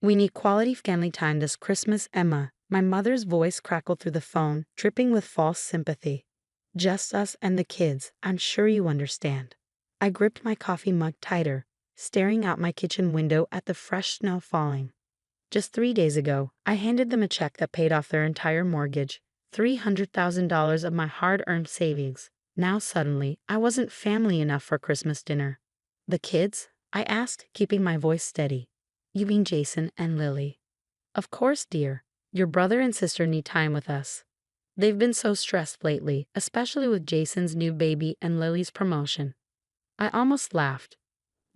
We need quality family time this Christmas, Emma. My mother's voice crackled through the phone, dripping with false sympathy. Just us and the kids, I'm sure you understand. I gripped my coffee mug tighter, staring out my kitchen window at the fresh snow falling. Just 3 days ago, I handed them a check that paid off their entire mortgage, $300,000 of my hard-earned savings. Now suddenly, I wasn't family enough for Christmas dinner. The kids? I asked, keeping my voice steady. You mean Jason and Lily? Of course, dear. Your brother and sister need time with us. They've been so stressed lately, especially with Jason's new baby and Lily's promotion. I almost laughed.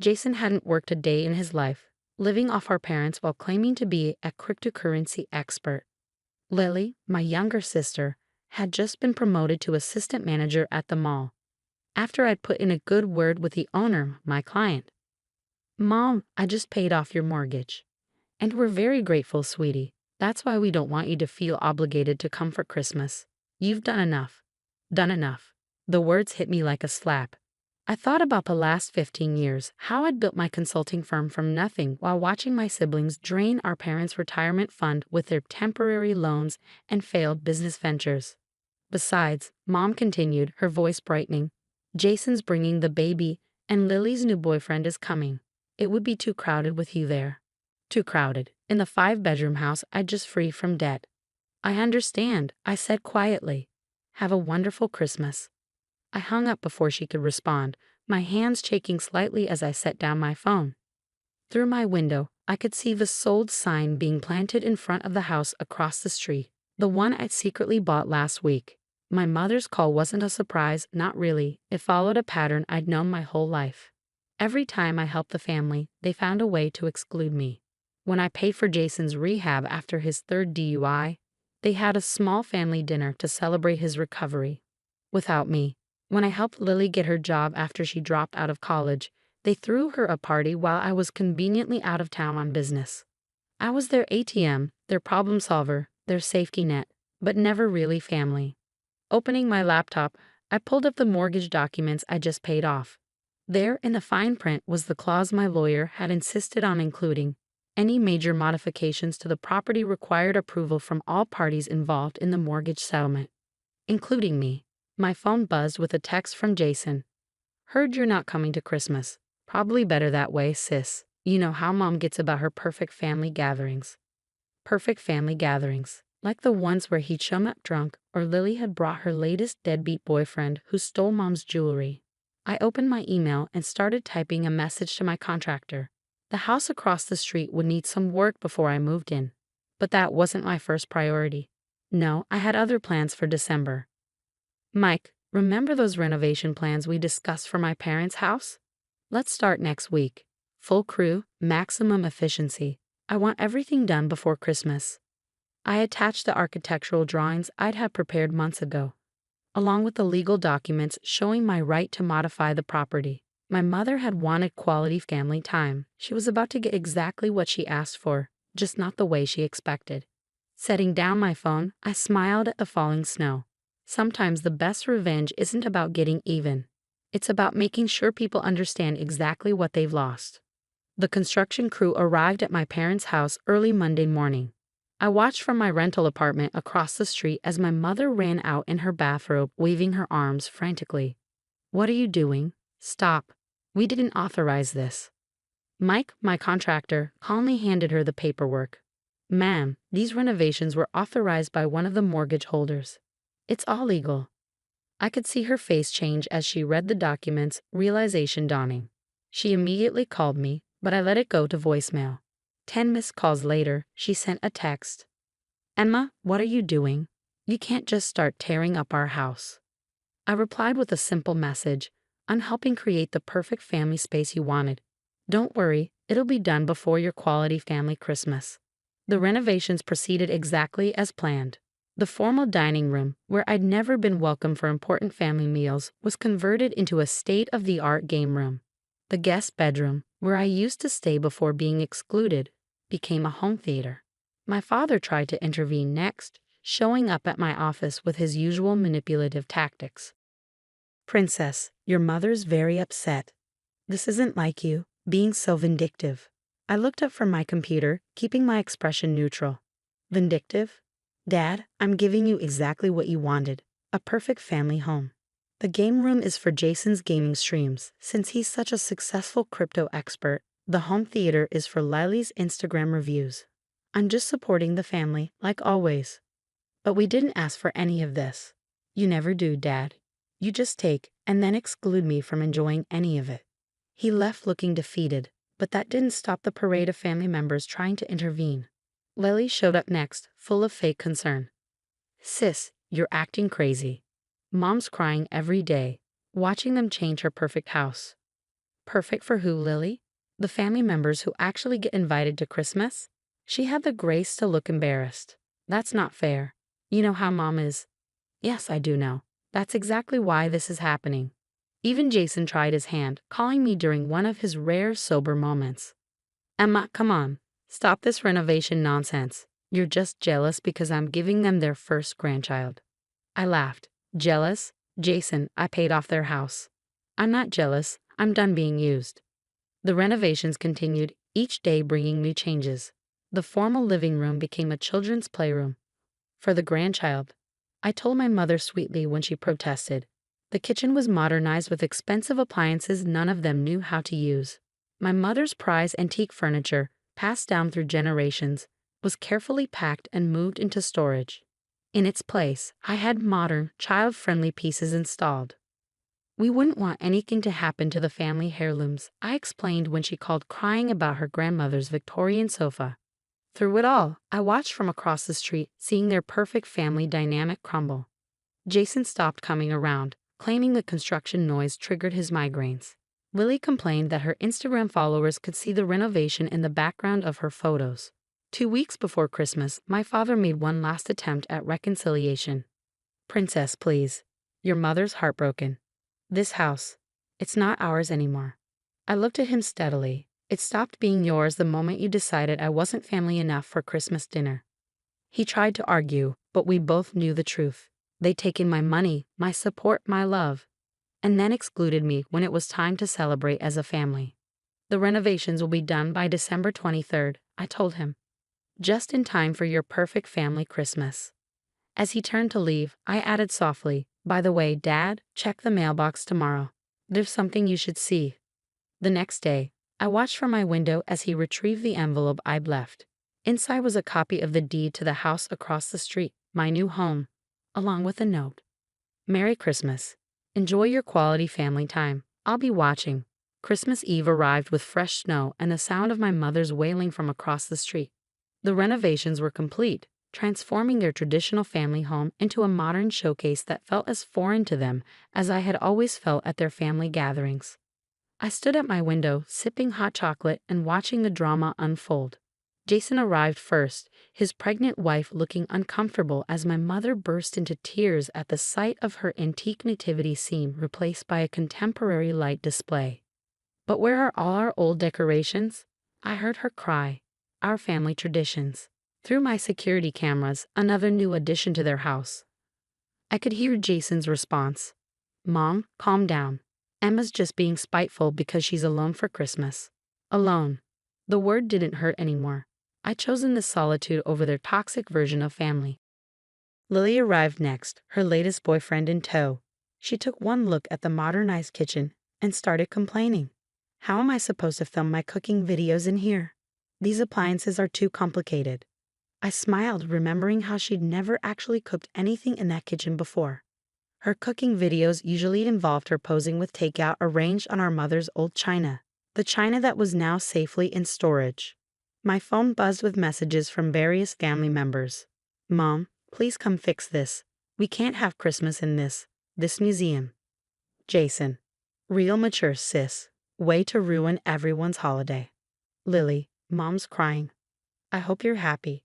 Jason hadn't worked a day in his life, living off our parents while claiming to be a cryptocurrency expert. Lily, my younger sister, had just been promoted to assistant manager at the mall, after I'd put in a good word with the owner, my client. Mom, I just paid off your mortgage. And we're very grateful, sweetie. That's why we don't want you to feel obligated to come for Christmas. You've done enough. Done enough. The words hit me like a slap. I thought about the last 15 years, how I'd built my consulting firm from nothing while watching my siblings drain our parents' retirement fund with their temporary loans and failed business ventures. Besides, Mom continued, her voice brightening, Jason's bringing the baby, and Lily's new boyfriend is coming. It would be too crowded with you there. Too crowded. In the 5-bedroom house I'd just free from debt. I understand, I said quietly. Have a wonderful Christmas. I hung up before she could respond, my hands shaking slightly as I set down my phone. Through my window, I could see the sold sign being planted in front of the house across the street, the one I'd secretly bought last week. My mother's call wasn't a surprise, not really. It followed a pattern I'd known my whole life. Every time I helped the family, they found a way to exclude me. When I paid for Jason's rehab after his 3rd DUI, they had a small family dinner to celebrate his recovery. Without me. When I helped Lily get her job after she dropped out of college, they threw her a party while I was conveniently out of town on business. I was their ATM, their problem solver, their safety net, but never really family. Opening my laptop, I pulled up the mortgage documents I just paid off. There in the fine print was the clause my lawyer had insisted on including. Any major modifications to the property required approval from all parties involved in the mortgage settlement, including me. My phone buzzed with a text from Jason. Heard you're not coming to Christmas. Probably better that way, sis. You know how Mom gets about her perfect family gatherings. Perfect family gatherings, like the ones where he'd show up drunk or Lily had brought her latest deadbeat boyfriend who stole Mom's jewelry. I opened my email and started typing a message to my contractor. The house across the street would need some work before I moved in. But that wasn't my first priority. No, I had other plans for December. Mike, remember those renovation plans we discussed for my parents' house? Let's start next week. Full crew, maximum efficiency. I want everything done before Christmas. I attached the architectural drawings I'd had prepared months ago, along with the legal documents showing my right to modify the property. My mother had wanted quality family time. She was about to get exactly what she asked for, just not the way she expected. Setting down my phone, I smiled at the falling snow. Sometimes the best revenge isn't about getting even. It's about making sure people understand exactly what they've lost. The construction crew arrived at my parents' house early Monday morning. I watched from my rental apartment across the street as my mother ran out in her bathrobe, waving her arms frantically. What are you doing? Stop. We didn't authorize this. Mike, my contractor, calmly handed her the paperwork. Ma'am, these renovations were authorized by one of the mortgage holders. It's all legal. I could see her face change as she read the documents, realization dawning. She immediately called me, but I let it go to voicemail. 10 missed calls later, she sent a text. Emma, what are you doing? You can't just start tearing up our house. I replied with a simple message. I'm helping create the perfect family space you wanted. Don't worry, it'll be done before your quality family Christmas. The renovations proceeded exactly as planned. The formal dining room, where I'd never been welcome for important family meals, was converted into a state-of-the-art game room. The guest bedroom, where I used to stay before being excluded, became a home theater. My father tried to intervene next, showing up at my office with his usual manipulative tactics. Princess, your mother's very upset. This isn't like you, being so vindictive. I looked up from my computer, keeping my expression neutral. Vindictive? Dad, I'm giving you exactly what you wanted. A perfect family home. The game room is for Jason's gaming streams. Since he's such a successful crypto expert, the home theater is for Lily's Instagram reviews. I'm just supporting the family, like always. But we didn't ask for any of this. You never do, Dad. You just take, and then exclude me from enjoying any of it. He left looking defeated, but that didn't stop the parade of family members trying to intervene. Lily showed up next, full of fake concern. Sis, you're acting crazy. Mom's crying every day, watching them change her perfect house. Perfect for who, Lily? The family members who actually get invited to Christmas? She had the grace to look embarrassed. That's not fair. You know how Mom is. Yes, I do know. That's exactly why this is happening. Even Jason tried his hand, calling me during one of his rare sober moments. Emma, come on. Stop this renovation nonsense. You're just jealous because I'm giving them their first grandchild. I laughed. Jealous? Jason, I paid off their house. I'm not jealous. I'm done being used. The renovations continued, each day bringing new changes. The formal living room became a children's playroom. For the grandchild, I told my mother sweetly when she protested. The kitchen was modernized with expensive appliances none of them knew how to use. My mother's prized antique furniture, passed down through generations, was carefully packed and moved into storage. In its place, I had modern, child-friendly pieces installed. We wouldn't want anything to happen to the family heirlooms, I explained when she called crying about her grandmother's Victorian sofa. Through it all, I watched from across the street, seeing their perfect family dynamic crumble. Jason stopped coming around, claiming the construction noise triggered his migraines. Lily complained that her Instagram followers could see the renovation in the background of her photos. 2 weeks before Christmas, my father made one last attempt at reconciliation. Princess, please. Your mother's heartbroken. This house, it's not ours anymore. I looked at him steadily. It stopped being yours the moment you decided I wasn't family enough for Christmas dinner. He tried to argue, but we both knew the truth. They'd taken my money, my support, my love, and then excluded me when it was time to celebrate as a family. The renovations will be done by December 23rd, I told him. Just in time for your perfect family Christmas. As he turned to leave, I added softly, by the way, Dad, check the mailbox tomorrow. There's something you should see. The next day, I watched from my window as he retrieved the envelope I'd left. Inside was a copy of the deed to the house across the street, my new home, along with a note. Merry Christmas. Enjoy your quality family time. I'll be watching. Christmas Eve arrived with fresh snow and the sound of my mother's wailing from across the street. The renovations were complete, transforming their traditional family home into a modern showcase that felt as foreign to them as I had always felt at their family gatherings. I stood at my window, sipping hot chocolate and watching the drama unfold. Jason arrived first, his pregnant wife looking uncomfortable as my mother burst into tears at the sight of her antique nativity scene replaced by a contemporary light display. But where are all our old decorations? I heard her cry. Our family traditions. Through my security cameras, another new addition to their house. I could hear Jason's response. Mom, calm down. Emma's just being spiteful because she's alone for Christmas. Alone. The word didn't hurt anymore. I'd chosen this solitude over their toxic version of family. Lily arrived next, her latest boyfriend in tow. She took one look at the modernized kitchen and started complaining. How am I supposed to film my cooking videos in here? These appliances are too complicated. I smiled, remembering how she'd never actually cooked anything in that kitchen before. Her cooking videos usually involved her posing with takeout arranged on our mother's old china, the china that was now safely in storage. My phone buzzed with messages from various family members. Mom, please come fix this. We can't have Christmas in this museum. Jason. Real mature sis. Way to ruin everyone's holiday. Lily. Mom's crying. I hope you're happy.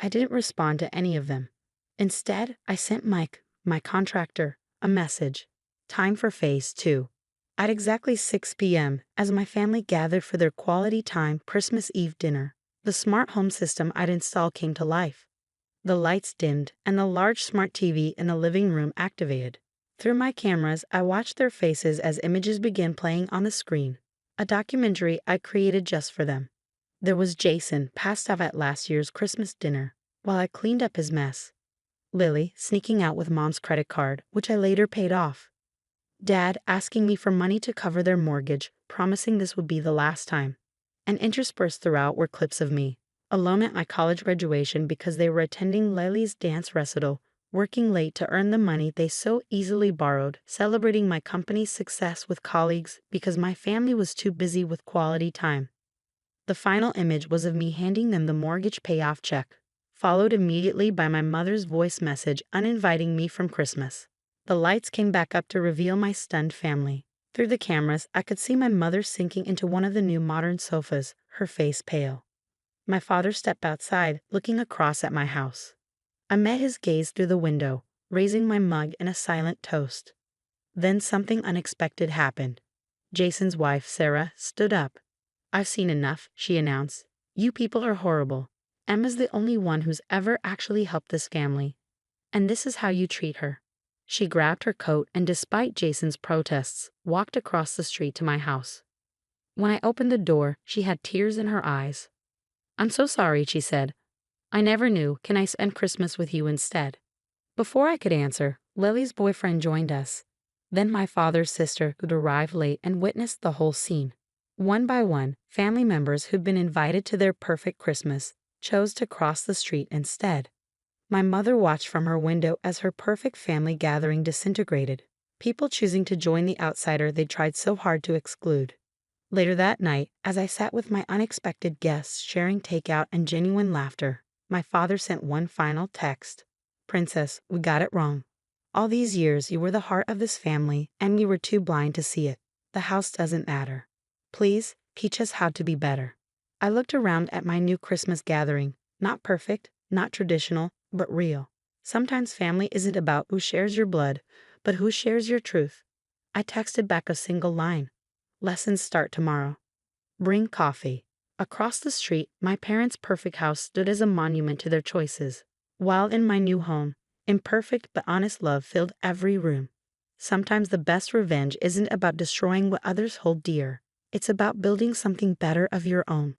I didn't respond to any of them. Instead, I sent Mike, my contractor, a message. Time for phase 2. At exactly 6 p.m., as my family gathered for their quality time Christmas Eve dinner, the smart home system I'd installed came to life. The lights dimmed and the large smart TV in the living room activated. Through my cameras, I watched their faces as images began playing on the screen, a documentary I created just for them. There was Jason, passed out at last year's Christmas dinner, while I cleaned up his mess. Lily, sneaking out with Mom's credit card, which I later paid off. Dad, asking me for money to cover their mortgage, promising this would be the last time. And interspersed throughout were clips of me, alone at my college graduation because they were attending Lily's dance recital, working late to earn the money they so easily borrowed, celebrating my company's success with colleagues because my family was too busy with quality time. The final image was of me handing them the mortgage payoff check, followed immediately by my mother's voice message uninviting me from Christmas. The lights came back up to reveal my stunned family. Through the cameras, I could see my mother sinking into one of the new modern sofas, her face pale. My father stepped outside, looking across at my house. I met his gaze through the window, raising my mug in a silent toast. Then something unexpected happened. Jason's wife, Sarah, stood up. "I've seen enough," she announced. "You people are horrible. Emma's the only one who's ever actually helped this family. And this is how you treat her." She grabbed her coat and, despite Jason's protests, walked across the street to my house. When I opened the door, she had tears in her eyes. "I'm so sorry," she said. "I never knew. Can I spend Christmas with you instead?" Before I could answer, Lily's boyfriend joined us. Then my father's sister, who'd arrived late and witnessed the whole scene. One by one, family members who'd been invited to their perfect Christmas chose to cross the street instead. My mother watched from her window as her perfect family gathering disintegrated, people choosing to join the outsider they tried so hard to exclude. Later that night, as I sat with my unexpected guests sharing takeout and genuine laughter, my father sent one final text. "Princess, we got it wrong. All these years you were the heart of this family and we were too blind to see it. The house doesn't matter. Please, teach us how to be better." I looked around at my new Christmas gathering, not perfect, not traditional, but real. Sometimes family isn't about who shares your blood, but who shares your truth. I texted back a single line. "Lessons start tomorrow. Bring coffee." Across the street, my parents' perfect house stood as a monument to their choices, while in my new home, imperfect but honest love filled every room. Sometimes the best revenge isn't about destroying what others hold dear. It's about building something better of your own.